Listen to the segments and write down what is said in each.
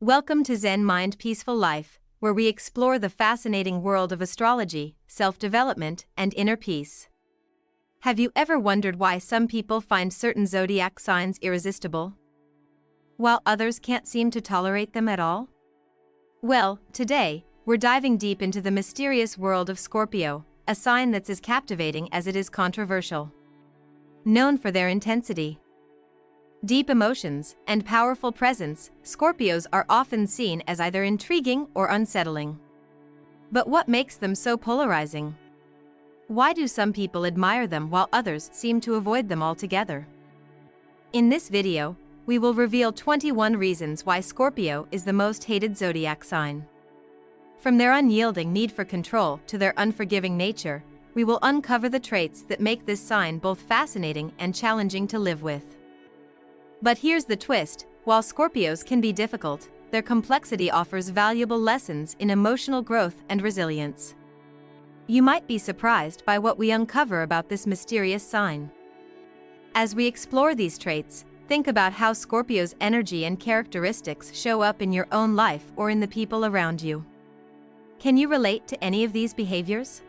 Welcome to Zen Mind Peaceful Life, where we explore the fascinating world of astrology, self-development, and inner peace. Have you ever wondered why some people find certain zodiac signs irresistible, while others can't seem to tolerate them at all? Well, today, we're diving deep into the mysterious world of Scorpio, a sign that's as captivating as it is controversial. Known for their intensity, deep emotions, and powerful presence, Scorpios are often seen as either intriguing or unsettling. But what makes them so polarizing? Why do some people admire them while others seem to avoid them altogether? In this video, we will reveal 21 reasons why Scorpio is the most hated zodiac sign. From their unyielding need for control to their unforgiving nature, we will uncover the traits that make this sign both fascinating and challenging to live with. But here's the twist: while Scorpios can be difficult, their complexity offers valuable lessons in emotional growth and resilience. You might be surprised by what we uncover about this mysterious sign. As we explore these traits, think about how Scorpio's energy and characteristics show up in your own life or in the people around you. Can you relate to any of these behaviors?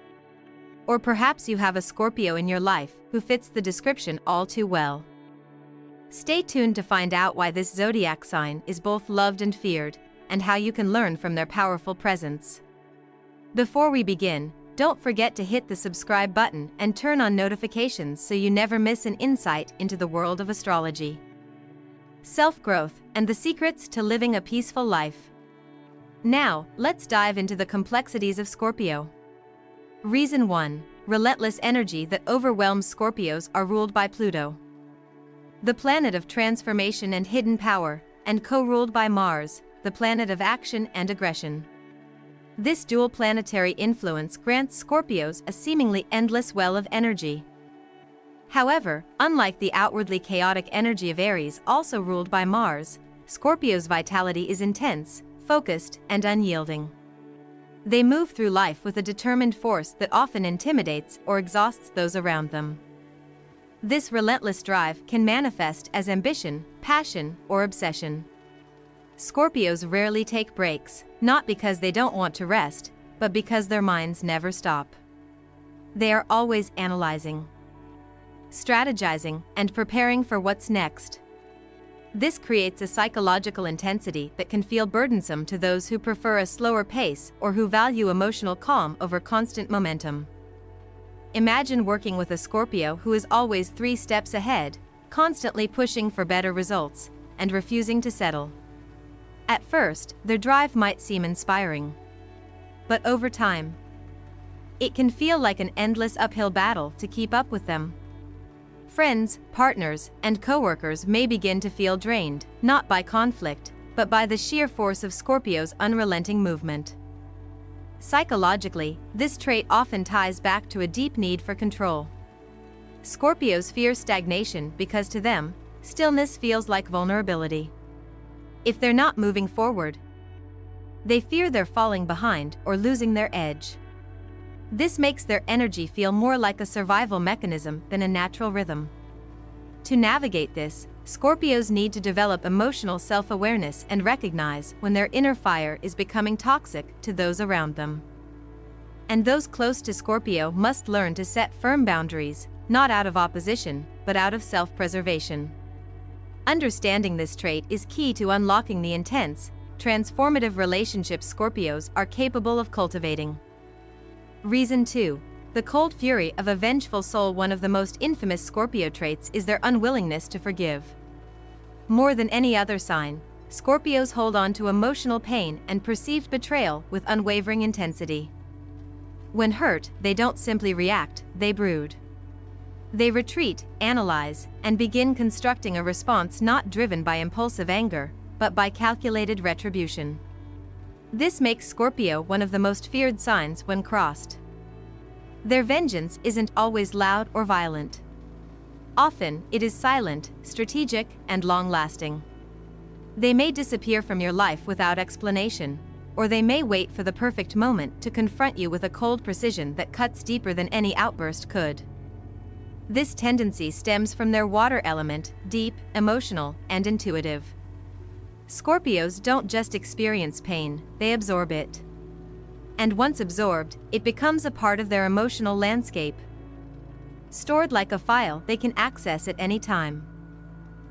Or perhaps you have a Scorpio in your life who fits the description all too well. Stay tuned to find out why this zodiac sign is both loved and feared, and how you can learn from their powerful presence. Before we begin, don't forget to hit the subscribe button and turn on notifications so you never miss an insight into the world of astrology, self-growth, and the secrets to living a peaceful life. Now, let's dive into the complexities of Scorpio. Reason 1. Relentless energy that overwhelms. Scorpios are ruled by Pluto, the planet of transformation and hidden power, and co-ruled by Mars, the planet of action and aggression. This dual planetary influence grants Scorpios a seemingly endless well of energy. However, unlike the outwardly chaotic energy of Aries, also ruled by Mars, Scorpios' vitality is intense, focused, and unyielding. They move through life with a determined force that often intimidates or exhausts those around them. This relentless drive can manifest as ambition, passion, or obsession. Scorpios rarely take breaks, not because they don't want to rest, but because their minds never stop. They are always analyzing, strategizing, and preparing for what's next. This creates a psychological intensity that can feel burdensome to those who prefer a slower pace or who value emotional calm over constant momentum. Imagine working with a Scorpio who is always 3 steps ahead, constantly pushing for better results, and refusing to settle. At first, their drive might seem inspiring. But over time, it can feel like an endless uphill battle to keep up with them. Friends, partners, and coworkers may begin to feel drained, not by conflict, but by the sheer force of Scorpio's unrelenting movement. Psychologically, this trait often ties back to a deep need for control. Scorpios fear stagnation because to them, stillness feels like vulnerability. If they're not moving forward, they fear they're falling behind or losing their edge. This makes their energy feel more like a survival mechanism than a natural rhythm. To navigate this, Scorpios need to develop emotional self-awareness and recognize when their inner fire is becoming toxic to those around them. And those close to Scorpio must learn to set firm boundaries, not out of opposition, but out of self-preservation. Understanding this trait is key to unlocking the intense, transformative relationships Scorpios are capable of cultivating. Reason 2. The cold fury of a vengeful soul. One of the most infamous Scorpio traits is their unwillingness to forgive. More than any other sign, Scorpios hold on to emotional pain and perceived betrayal with unwavering intensity. When hurt, they don't simply react, they brood. They retreat, analyze, and begin constructing a response not driven by impulsive anger, but by calculated retribution. This makes Scorpio one of the most feared signs when crossed. Their vengeance isn't always loud or violent. Often, it is silent, strategic, and long-lasting. They may disappear from your life without explanation, or they may wait for the perfect moment to confront you with a cold precision that cuts deeper than any outburst could. This tendency stems from their water element, deep, emotional, and intuitive. Scorpios don't just experience pain, they absorb it. And once absorbed, it becomes a part of their emotional landscape. Stored like a file they can access at any time.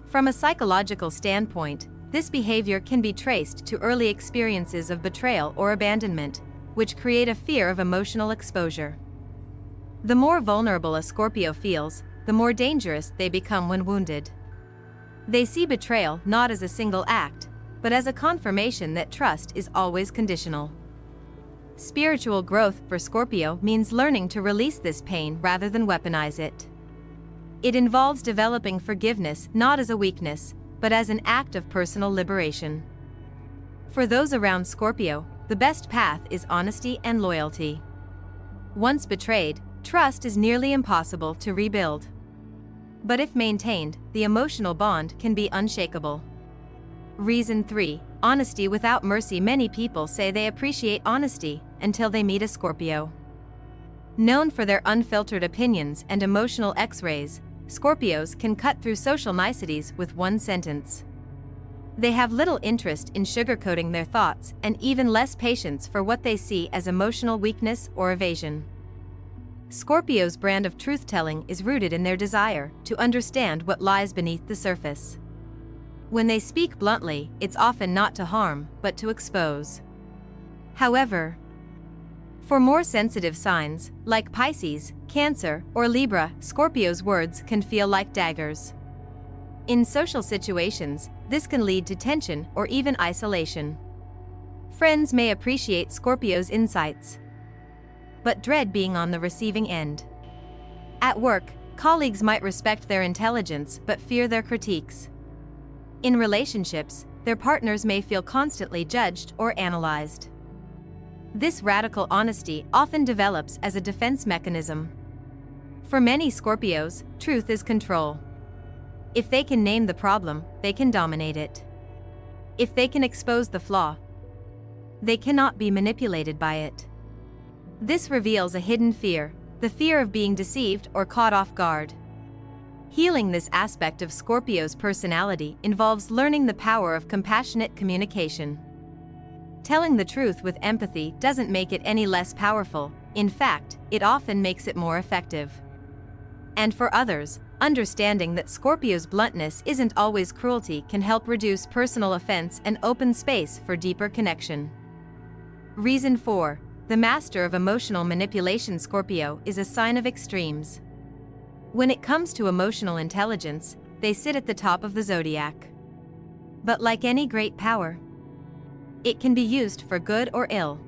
From a psychological standpoint, this behavior can be traced to early experiences of betrayal or abandonment, which create a fear of emotional exposure. The more vulnerable a Scorpio feels, the more dangerous they become when wounded. They see betrayal not as a single act, but as a confirmation that trust is always conditional. Spiritual growth for Scorpio means learning to release this pain rather than weaponize it. It involves developing forgiveness not as a weakness, but as an act of personal liberation. For those around Scorpio, the best path is honesty and loyalty. Once betrayed, trust is nearly impossible to rebuild. But if maintained, the emotional bond can be unshakable. Reason 3. Honesty without mercy. Many people say they appreciate honesty until they meet a Scorpio. Known for their unfiltered opinions and emotional X-rays, Scorpios can cut through social niceties with one sentence. They have little interest in sugarcoating their thoughts and even less patience for what they see as emotional weakness or evasion. Scorpios' brand of truth-telling is rooted in their desire to understand what lies beneath the surface. When they speak bluntly, it's often not to harm, but to expose. However, for more sensitive signs, like Pisces, Cancer, or Libra, Scorpio's words can feel like daggers. In social situations, this can lead to tension or even isolation. Friends may appreciate Scorpio's insights, but dread being on the receiving end. At work, colleagues might respect their intelligence but fear their critiques. In relationships, their partners may feel constantly judged or analyzed. This radical honesty often develops as a defense mechanism. For many Scorpios, truth is control. If they can name the problem, they can dominate it. If they can expose the flaw, they cannot be manipulated by it. This reveals a hidden fear, the fear of being deceived or caught off guard. Healing this aspect of Scorpio's personality involves learning the power of compassionate communication. Telling the truth with empathy doesn't make it any less powerful, in fact, it often makes it more effective. And for others, understanding that Scorpio's bluntness isn't always cruelty can help reduce personal offense and open space for deeper connection. Reason 4. The master of emotional manipulation. Scorpio is a sign of extremes. When it comes to emotional intelligence, they sit at the top of the zodiac. But like any great power, it can be used for good or ill.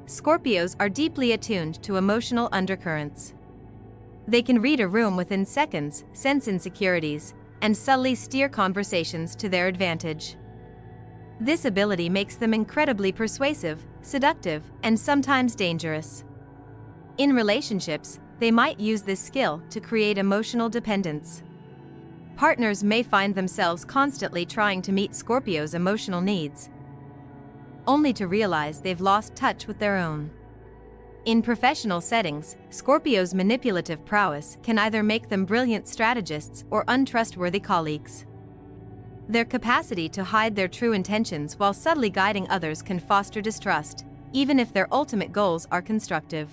Scorpios are deeply attuned to emotional undercurrents. They can read a room within seconds, sense insecurities, and subtly steer conversations to their advantage. This ability makes them incredibly persuasive, seductive, and sometimes dangerous. In relationships, they might use this skill to create emotional dependence. Partners may find themselves constantly trying to meet Scorpio's emotional needs, only to realize they've lost touch with their own. In professional settings, Scorpio's manipulative prowess can either make them brilliant strategists or untrustworthy colleagues. Their capacity to hide their true intentions while subtly guiding others can foster distrust, even if their ultimate goals are constructive.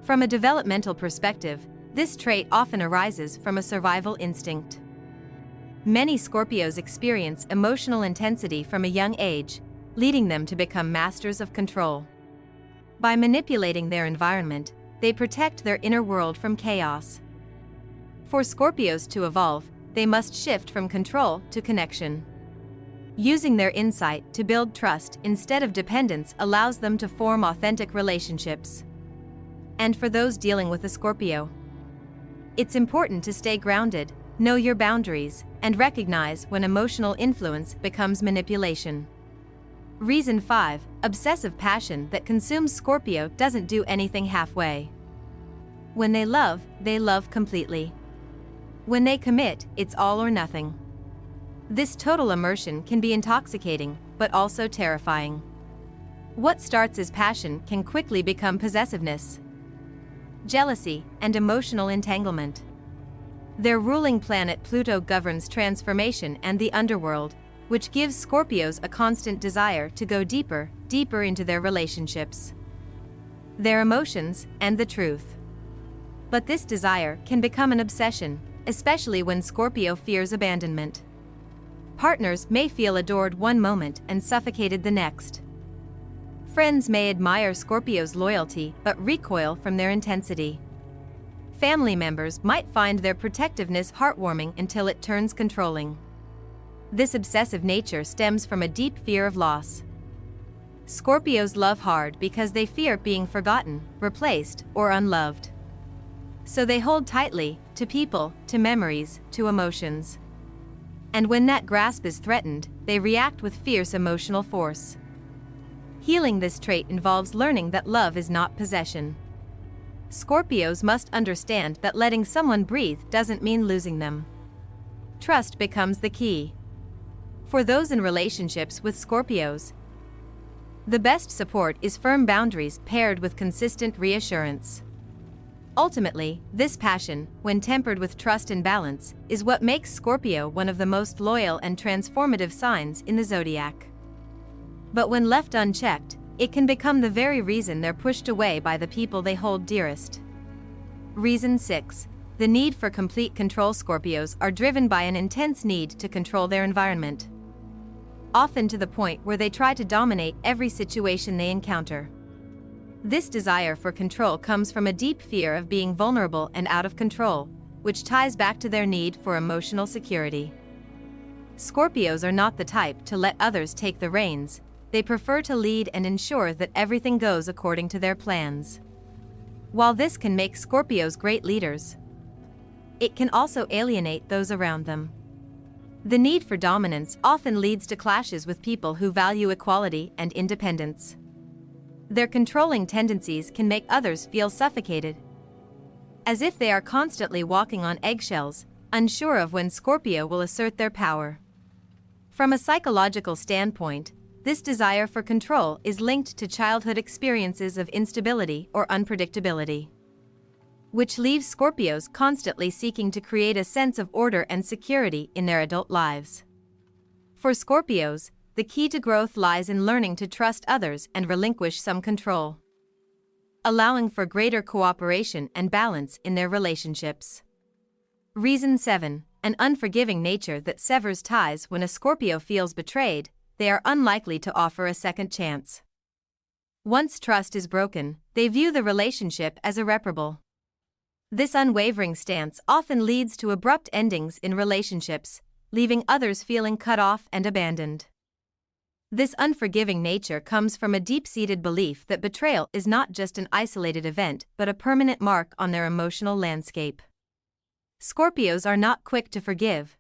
From a developmental perspective, this trait often arises from a survival instinct. Many Scorpios experience emotional intensity from a young age, leading them to become masters of control. By manipulating their environment, they protect their inner world from chaos. For Scorpios to evolve, they must shift from control to connection. Using their insight to build trust instead of dependence allows them to form authentic relationships. And for those dealing with a Scorpio, it's important to stay grounded, know your boundaries, and recognize when emotional influence becomes manipulation. Reason 5. Obsessive passion that consumes. Scorpio doesn't do anything halfway. When they love completely. When they commit, it's all or nothing. This total immersion can be intoxicating, but also terrifying. What starts as passion can quickly become possessiveness, jealousy, and emotional entanglement. Their ruling planet Pluto governs transformation and the underworld, which gives Scorpios a constant desire to go deeper, deeper into their relationships, their emotions, and the truth. But this desire can become an obsession, especially when Scorpio fears abandonment. Partners may feel adored one moment and suffocated the next. Friends may admire Scorpio's loyalty but recoil from their intensity. Family members might find their protectiveness heartwarming until it turns controlling. This obsessive nature stems from a deep fear of loss. Scorpios love hard because they fear being forgotten, replaced, or unloved. So they hold tightly to people, to memories, to emotions. And when that grasp is threatened, they react with fierce emotional force. Healing this trait involves learning that love is not possession. Scorpios must understand that letting someone breathe doesn't mean losing them. Trust becomes the key. For those in relationships with Scorpios, the best support is firm boundaries paired with consistent reassurance. Ultimately, this passion, when tempered with trust and balance, is what makes Scorpio one of the most loyal and transformative signs in the zodiac. But when left unchecked, it can become the very reason they're pushed away by the people they hold dearest. Reason 6. The need for complete control. Scorpios are driven by an intense need to control their environment, often to the point where they try to dominate every situation they encounter. This desire for control comes from a deep fear of being vulnerable and out of control, which ties back to their need for emotional security. Scorpios are not the type to let others take the reins. They prefer to lead and ensure that everything goes according to their plans. While this can make Scorpios great leaders, it can also alienate those around them. The need for dominance often leads to clashes with people who value equality and independence. Their controlling tendencies can make others feel suffocated, as if they are constantly walking on eggshells, unsure of when Scorpio will assert their power. From a psychological standpoint, this desire for control is linked to childhood experiences of instability or unpredictability, which leaves Scorpios constantly seeking to create a sense of order and security in their adult lives. For Scorpios, the key to growth lies in learning to trust others and relinquish some control, allowing for greater cooperation and balance in their relationships. Reason 7. An unforgiving nature that severs ties. When a Scorpio feels betrayed, they are unlikely to offer a second chance. Once trust is broken, they view the relationship as irreparable. This unwavering stance often leads to abrupt endings in relationships, leaving others feeling cut off and abandoned. This unforgiving nature comes from a deep-seated belief that betrayal is not just an isolated event but a permanent mark on their emotional landscape. Scorpios are not quick to forgive,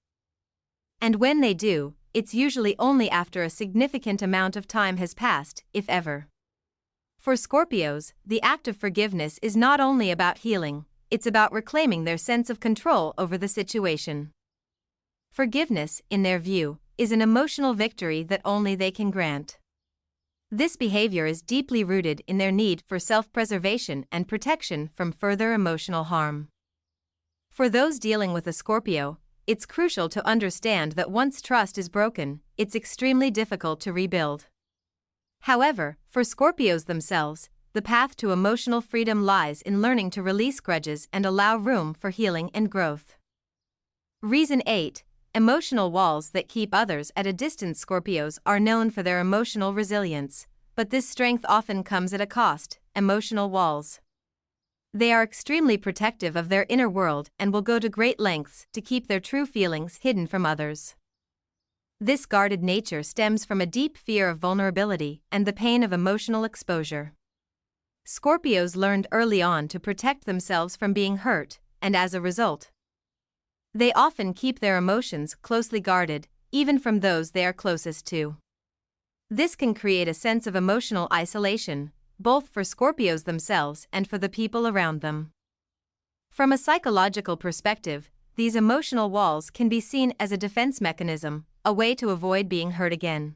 and when they do, it's usually only after a significant amount of time has passed, if ever. For Scorpios, the act of forgiveness is not only about healing, it's about reclaiming their sense of control over the situation. Forgiveness, in their view, is an emotional victory that only they can grant. This behavior is deeply rooted in their need for self-preservation and protection from further emotional harm. For those dealing with a Scorpio, it's crucial to understand that once trust is broken, it's extremely difficult to rebuild. However, for Scorpios themselves, the path to emotional freedom lies in learning to release grudges and allow room for healing and growth. Reason 8. Emotional walls that keep others at a distance. Scorpios are known for their emotional resilience, but this strength often comes at a cost: emotional walls. They are extremely protective of their inner world and will go to great lengths to keep their true feelings hidden from others. This guarded nature stems from a deep fear of vulnerability and the pain of emotional exposure. Scorpios learned early on to protect themselves from being hurt, and as a result, they often keep their emotions closely guarded, even from those they are closest to. This can create a sense of emotional isolation, both for Scorpios themselves and for the people around them. From a psychological perspective, these emotional walls can be seen as a defense mechanism, a way to avoid being hurt again.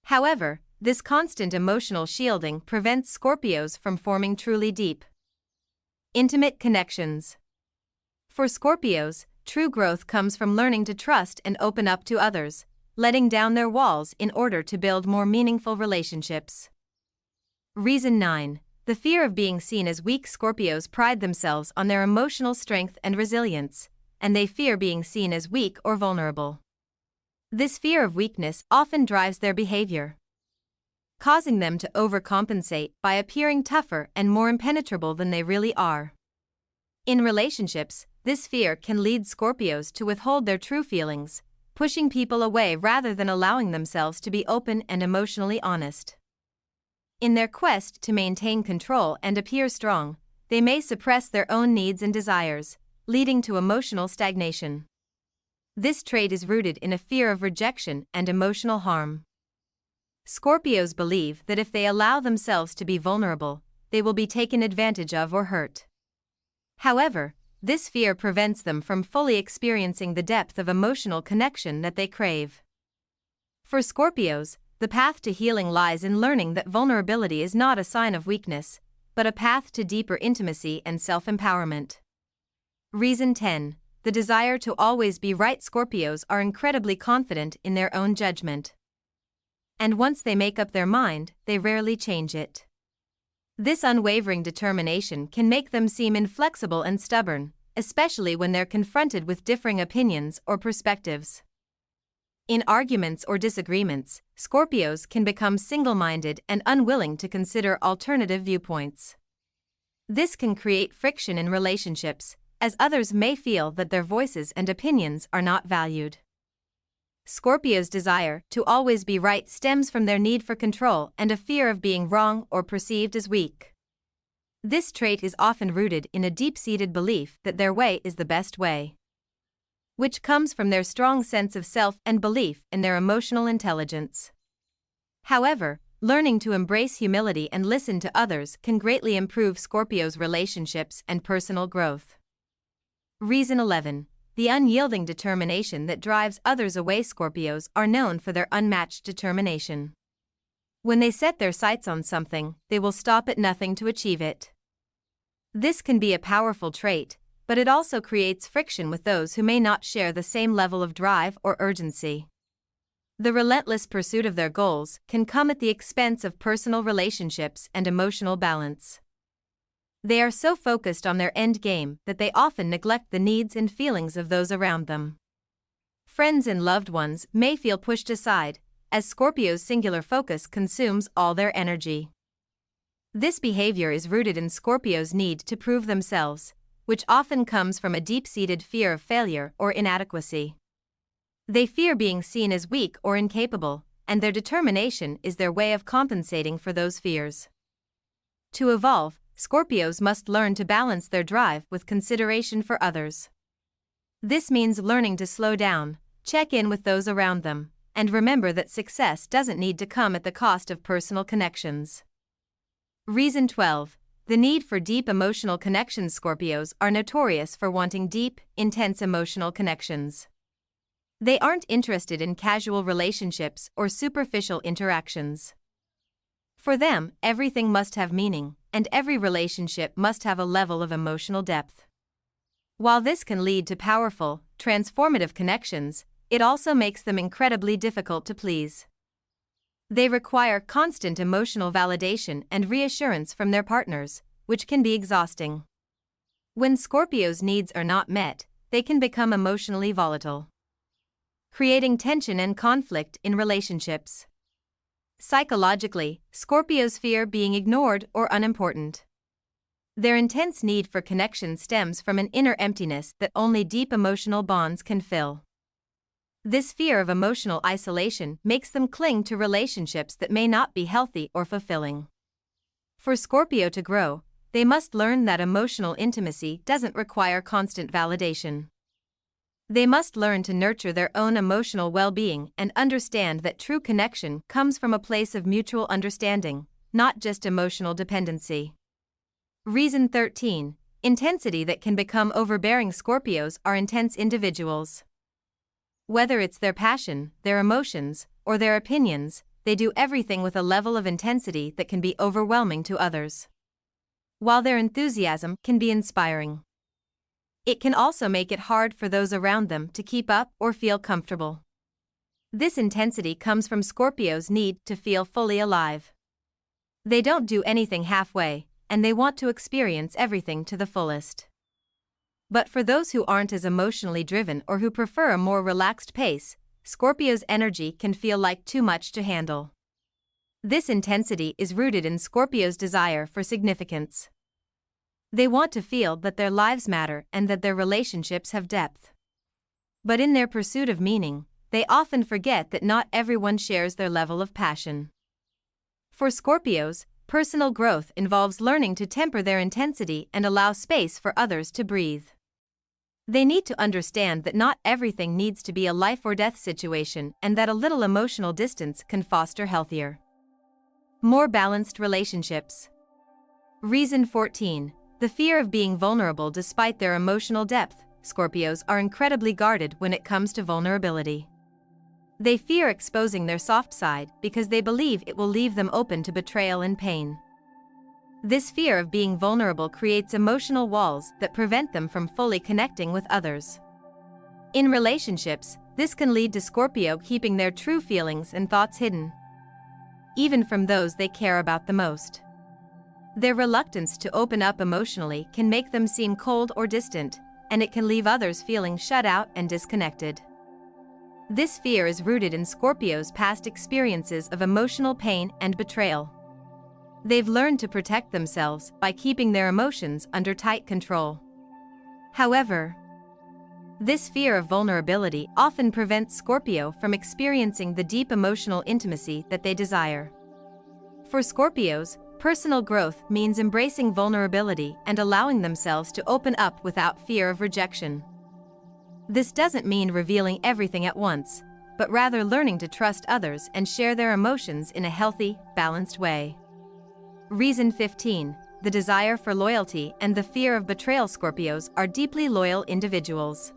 However, this constant emotional shielding prevents Scorpios from forming truly deep, intimate connections. For Scorpios, true growth comes from learning to trust and open up to others, letting down their walls in order to build more meaningful relationships. Reason 9. The fear of being seen as weak. Scorpios pride themselves on their emotional strength and resilience, and they fear being seen as weak or vulnerable. This fear of weakness often drives their behavior, causing them to overcompensate by appearing tougher and more impenetrable than they really are. In relationships, this fear can lead Scorpios to withhold their true feelings, pushing people away rather than allowing themselves to be open and emotionally honest. In their quest to maintain control and appear strong, they may suppress their own needs and desires, leading to emotional stagnation. This trait is rooted in a fear of rejection and emotional harm. Scorpios believe that if they allow themselves to be vulnerable, they will be taken advantage of or hurt. However, this fear prevents them from fully experiencing the depth of emotional connection that they crave. For Scorpios, the path to healing lies in learning that vulnerability is not a sign of weakness, but a path to deeper intimacy and self-empowerment. Reason 10. The desire to always be right. Scorpios are incredibly confident in their own judgment, and once they make up their mind, they rarely change it. This unwavering determination can make them seem inflexible and stubborn, especially when they're confronted with differing opinions or perspectives. In arguments or disagreements, Scorpios can become single-minded and unwilling to consider alternative viewpoints. This can create friction in relationships, as others may feel that their voices and opinions are not valued. Scorpios' desire to always be right stems from their need for control and a fear of being wrong or perceived as weak. This trait is often rooted in a deep-seated belief that their way is the best way, which comes from their strong sense of self and belief in their emotional intelligence. However, learning to embrace humility and listen to others can greatly improve Scorpios' relationships and personal growth. Reason 11. The unyielding determination that drives others away. Scorpios are known for their unmatched determination. When they set their sights on something, they will stop at nothing to achieve it. This can be a powerful trait, but it also creates friction with those who may not share the same level of drive or urgency. The relentless pursuit of their goals can come at the expense of personal relationships and emotional balance. They are so focused on their end game that they often neglect the needs and feelings of those around them. Friends and loved ones may feel pushed aside, as Scorpio's singular focus consumes all their energy. This behavior is rooted in Scorpio's need to prove themselves, which often comes from a deep-seated fear of failure or inadequacy. They fear being seen as weak or incapable, and their determination is their way of compensating for those fears. To evolve, Scorpios must learn to balance their drive with consideration for others. This means learning to slow down, check in with those around them, and remember that success doesn't need to come at the cost of personal connections. Reason 12. The need for deep emotional connections. Scorpios are notorious for wanting deep, intense emotional connections. They aren't interested in casual relationships or superficial interactions. For them, everything must have meaning, and every relationship must have a level of emotional depth. While this can lead to powerful, transformative connections, it also makes them incredibly difficult to please. They require constant emotional validation and reassurance from their partners, which can be exhausting. When Scorpios' needs are not met, they can become emotionally volatile, creating tension and conflict in relationships. Psychologically, Scorpios fear being ignored or unimportant. Their intense need for connection stems from an inner emptiness that only deep emotional bonds can fill. This fear of emotional isolation makes them cling to relationships that may not be healthy or fulfilling. For Scorpio to grow, they must learn that emotional intimacy doesn't require constant validation. They must learn to nurture their own emotional well-being and understand that true connection comes from a place of mutual understanding, not just emotional dependency. Reason 13. Intensity that can become overbearing. Scorpios are intense individuals. Whether it's their passion, their emotions, or their opinions, they do everything with a level of intensity that can be overwhelming to others. While their enthusiasm can be inspiring, it can also make it hard for those around them to keep up or feel comfortable. This intensity comes from Scorpios' need to feel fully alive. They don't do anything halfway, and they want to experience everything to the fullest. But for those who aren't as emotionally driven or who prefer a more relaxed pace, Scorpio's energy can feel like too much to handle. This intensity is rooted in Scorpio's desire for significance. They want to feel that their lives matter and that their relationships have depth. But in their pursuit of meaning, they often forget that not everyone shares their level of passion. For Scorpios, personal growth involves learning to temper their intensity and allow space for others to breathe. They need to understand that not everything needs to be a life or death situation and that a little emotional distance can foster healthier, more balanced relationships. Reason 14. The fear of being vulnerable. Despite their emotional depth, Scorpios are incredibly guarded when it comes to vulnerability. They fear exposing their soft side because they believe it will leave them open to betrayal and pain. This fear of being vulnerable creates emotional walls that prevent them from fully connecting with others. In relationships, this can lead to Scorpio keeping their true feelings and thoughts hidden, even from those they care about the most. Their reluctance to open up emotionally can make them seem cold or distant, and it can leave others feeling shut out and disconnected. This fear is rooted in Scorpio's past experiences of emotional pain and betrayal. They've learned to protect themselves by keeping their emotions under tight control. However, this fear of vulnerability often prevents Scorpio from experiencing the deep emotional intimacy that they desire. For Scorpios, personal growth means embracing vulnerability and allowing themselves to open up without fear of rejection. This doesn't mean revealing everything at once, but rather learning to trust others and share their emotions in a healthy, balanced way. Reason 15. The desire for loyalty and the fear of betrayal. Scorpios are deeply loyal individuals.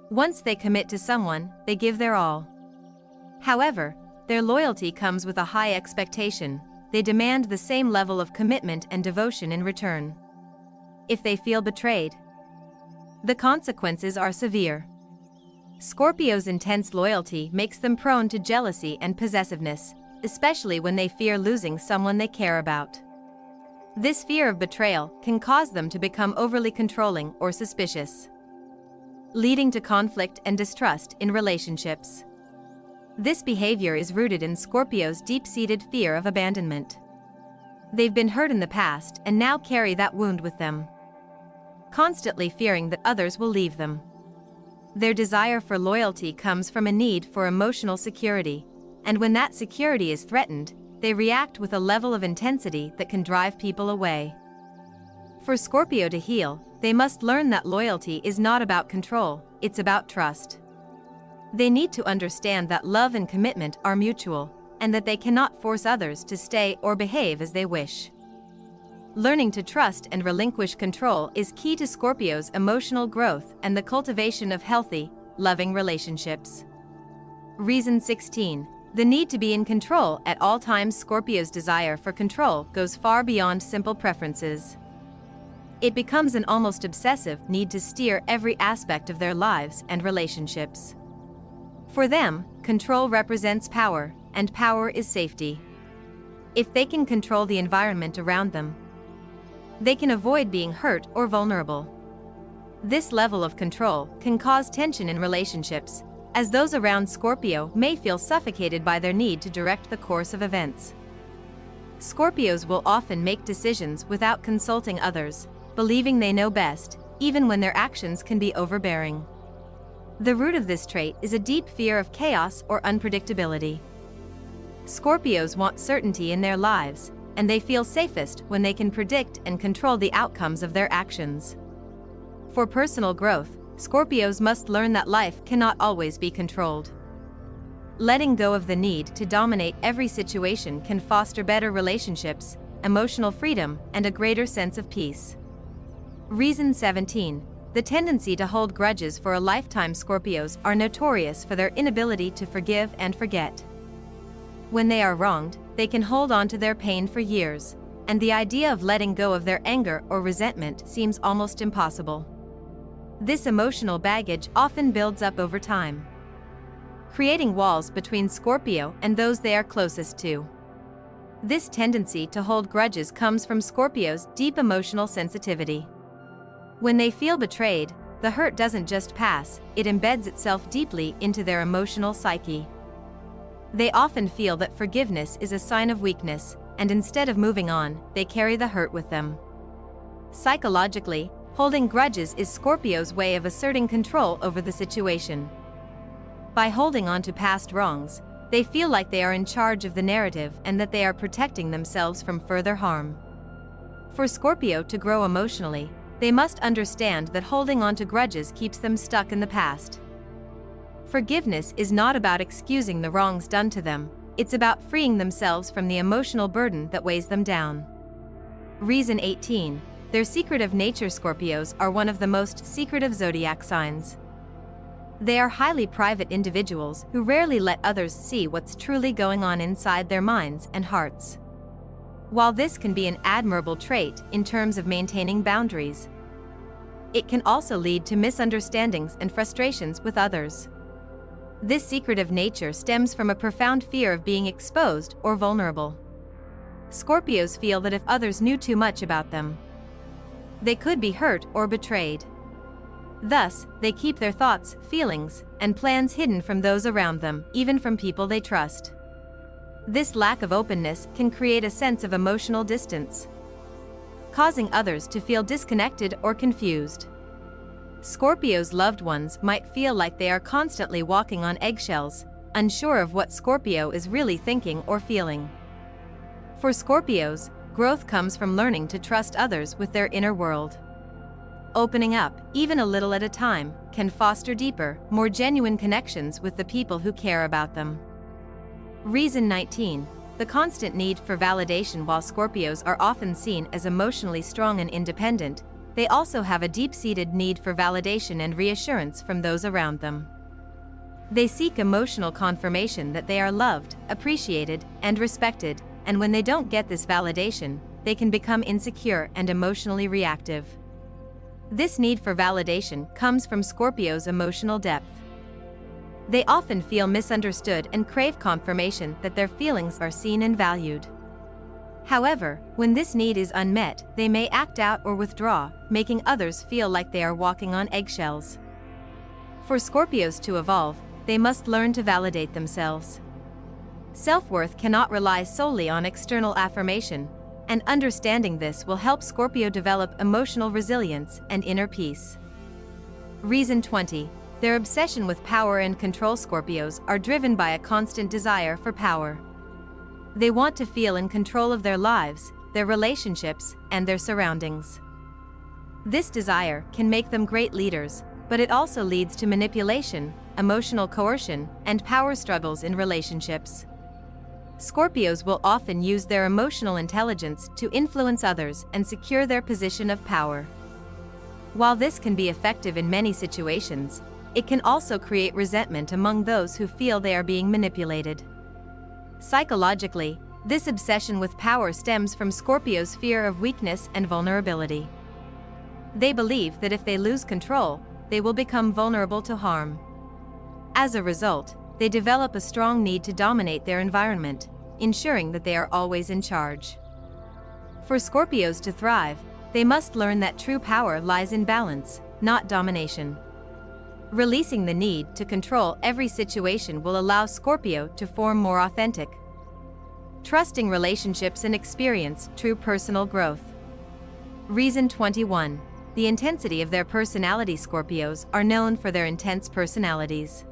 Once they commit to someone, they give their all. However, their loyalty comes with a high expectation. They demand the same level of commitment and devotion in return. If they feel betrayed, the consequences are severe. Scorpios' intense loyalty makes them prone to jealousy and possessiveness, especially when they fear losing someone they care about. This fear of betrayal can cause them to become overly controlling or suspicious, leading to conflict and distrust in relationships. This behavior is rooted in Scorpio's deep-seated fear of abandonment. They've been hurt in the past and now carry that wound with them, constantly fearing that others will leave them. Their desire for loyalty comes from a need for emotional security, and when that security is threatened, they react with a level of intensity that can drive people away. For Scorpio to heal, they must learn that loyalty is not about control, it's about trust. They need to understand that love and commitment are mutual, and that they cannot force others to stay or behave as they wish. Learning to trust and relinquish control is key to Scorpio's emotional growth and the cultivation of healthy, loving relationships. Reason 16. The need to be in control at all times. Scorpio's desire for control goes far beyond simple preferences. It becomes an almost obsessive need to steer every aspect of their lives and relationships. For them, control represents power, and power is safety. If they can control the environment around them, they can avoid being hurt or vulnerable. This level of control can cause tension in relationships, as those around Scorpio may feel suffocated by their need to direct the course of events. Scorpios will often make decisions without consulting others, believing they know best, even when their actions can be overbearing. The root of this trait is a deep fear of chaos or unpredictability. Scorpios want certainty in their lives, and they feel safest when they can predict and control the outcomes of their actions. For personal growth, Scorpios must learn that life cannot always be controlled. Letting go of the need to dominate every situation can foster better relationships, emotional freedom, and a greater sense of peace. Reason 17. The tendency to hold grudges for a lifetime. Scorpios are notorious for their inability to forgive and forget. When they are wronged, they can hold on to their pain for years, and the idea of letting go of their anger or resentment seems almost impossible. This emotional baggage often builds up over time, creating walls between Scorpio and those they are closest to. This tendency to hold grudges comes from Scorpio's deep emotional sensitivity. When they feel betrayed, the hurt doesn't just pass, it embeds itself deeply into their emotional psyche. They often feel that forgiveness is a sign of weakness, and instead of moving on, they carry the hurt with them. Psychologically, holding grudges is Scorpio's way of asserting control over the situation. By holding on to past wrongs, they feel like they are in charge of the narrative and that they are protecting themselves from further harm. For Scorpio to grow emotionally, they must understand that holding on to grudges keeps them stuck in the past. Forgiveness is not about excusing the wrongs done to them, it's about freeing themselves from the emotional burden that weighs them down. Reason 18. Their secretive nature. Scorpios are one of the most secretive zodiac signs. They are highly private individuals who rarely let others see what's truly going on inside their minds and hearts. While this can be an admirable trait in terms of maintaining boundaries, it can also lead to misunderstandings and frustrations with others. This secretive nature stems from a profound fear of being exposed or vulnerable. Scorpios feel that if others knew too much about them, they could be hurt or betrayed. Thus, they keep their thoughts, feelings, and plans hidden from those around them, even from people they trust. This lack of openness can create a sense of emotional distance, causing others to feel disconnected or confused. Scorpio's loved ones might feel like they are constantly walking on eggshells, unsure of what Scorpio is really thinking or feeling. For Scorpios, growth comes from learning to trust others with their inner world. Opening up, even a little at a time, can foster deeper, more genuine connections with the people who care about them. Reason 19. The constant need for validation. While Scorpios are often seen as emotionally strong and independent, they also have a deep-seated need for validation and reassurance from those around them. They seek emotional confirmation that they are loved, appreciated, and respected, and when they don't get this validation, they can become insecure and emotionally reactive. This need for validation comes from Scorpio's emotional depth. They often feel misunderstood and crave confirmation that their feelings are seen and valued. However, when this need is unmet, they may act out or withdraw, making others feel like they are walking on eggshells. For Scorpios to evolve, they must learn to validate themselves. Self-worth cannot rely solely on external affirmation, and understanding this will help Scorpio develop emotional resilience and inner peace. Reason 20. Their obsession with power and control. Scorpios are driven by a constant desire for power. They want to feel in control of their lives, their relationships, and their surroundings. This desire can make them great leaders, but it also leads to manipulation, emotional coercion, and power struggles in relationships. Scorpios will often use their emotional intelligence to influence others and secure their position of power. While this can be effective in many situations, it can also create resentment among those who feel they are being manipulated. Psychologically, this obsession with power stems from Scorpio's fear of weakness and vulnerability. They believe that if they lose control, they will become vulnerable to harm. As a result, they develop a strong need to dominate their environment, ensuring that they are always in charge. For Scorpios to thrive, they must learn that true power lies in balance, not domination. Releasing the need to control every situation will allow Scorpio to form more authentic, trusting relationships and experience true personal growth. Reason 21. The intensity of their personality. Scorpios are known for their intense personalities.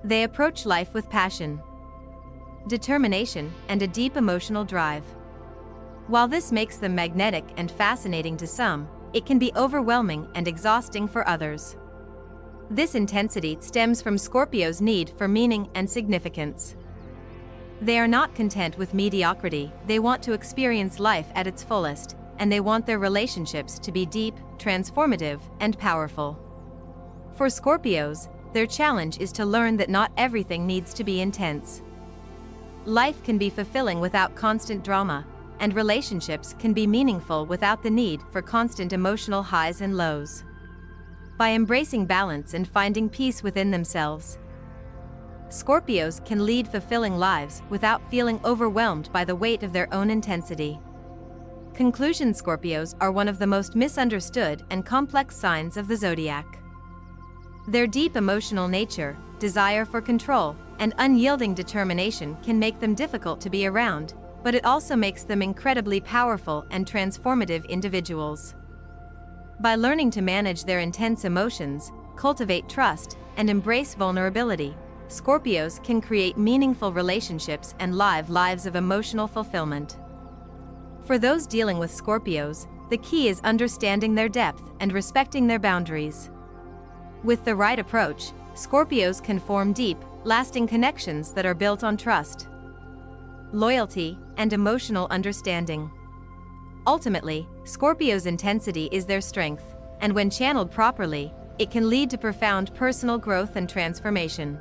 They approach life with passion, determination, and a deep emotional drive. While this makes them magnetic and fascinating to some, it can be overwhelming and exhausting for others. This intensity stems from Scorpio's need for meaning and significance. They are not content with mediocrity, they want to experience life at its fullest, and they want their relationships to be deep, transformative, and powerful. For Scorpios, their challenge is to learn that not everything needs to be intense. Life can be fulfilling without constant drama, and relationships can be meaningful without the need for constant emotional highs and lows. By embracing balance and finding peace within themselves, Scorpios can lead fulfilling lives without feeling overwhelmed by the weight of their own intensity. Conclusion: Scorpios are one of the most misunderstood and complex signs of the zodiac. Their deep emotional nature, desire for control, and unyielding determination can make them difficult to be around, but it also makes them incredibly powerful and transformative individuals. By learning to manage their intense emotions, cultivate trust, and embrace vulnerability, Scorpios can create meaningful relationships and live lives of emotional fulfillment. For those dealing with Scorpios, the key is understanding their depth and respecting their boundaries. With the right approach, Scorpios can form deep, lasting connections that are built on trust, loyalty, and emotional understanding. Ultimately, Scorpios' intensity is their strength, and when channeled properly, it can lead to profound personal growth and transformation.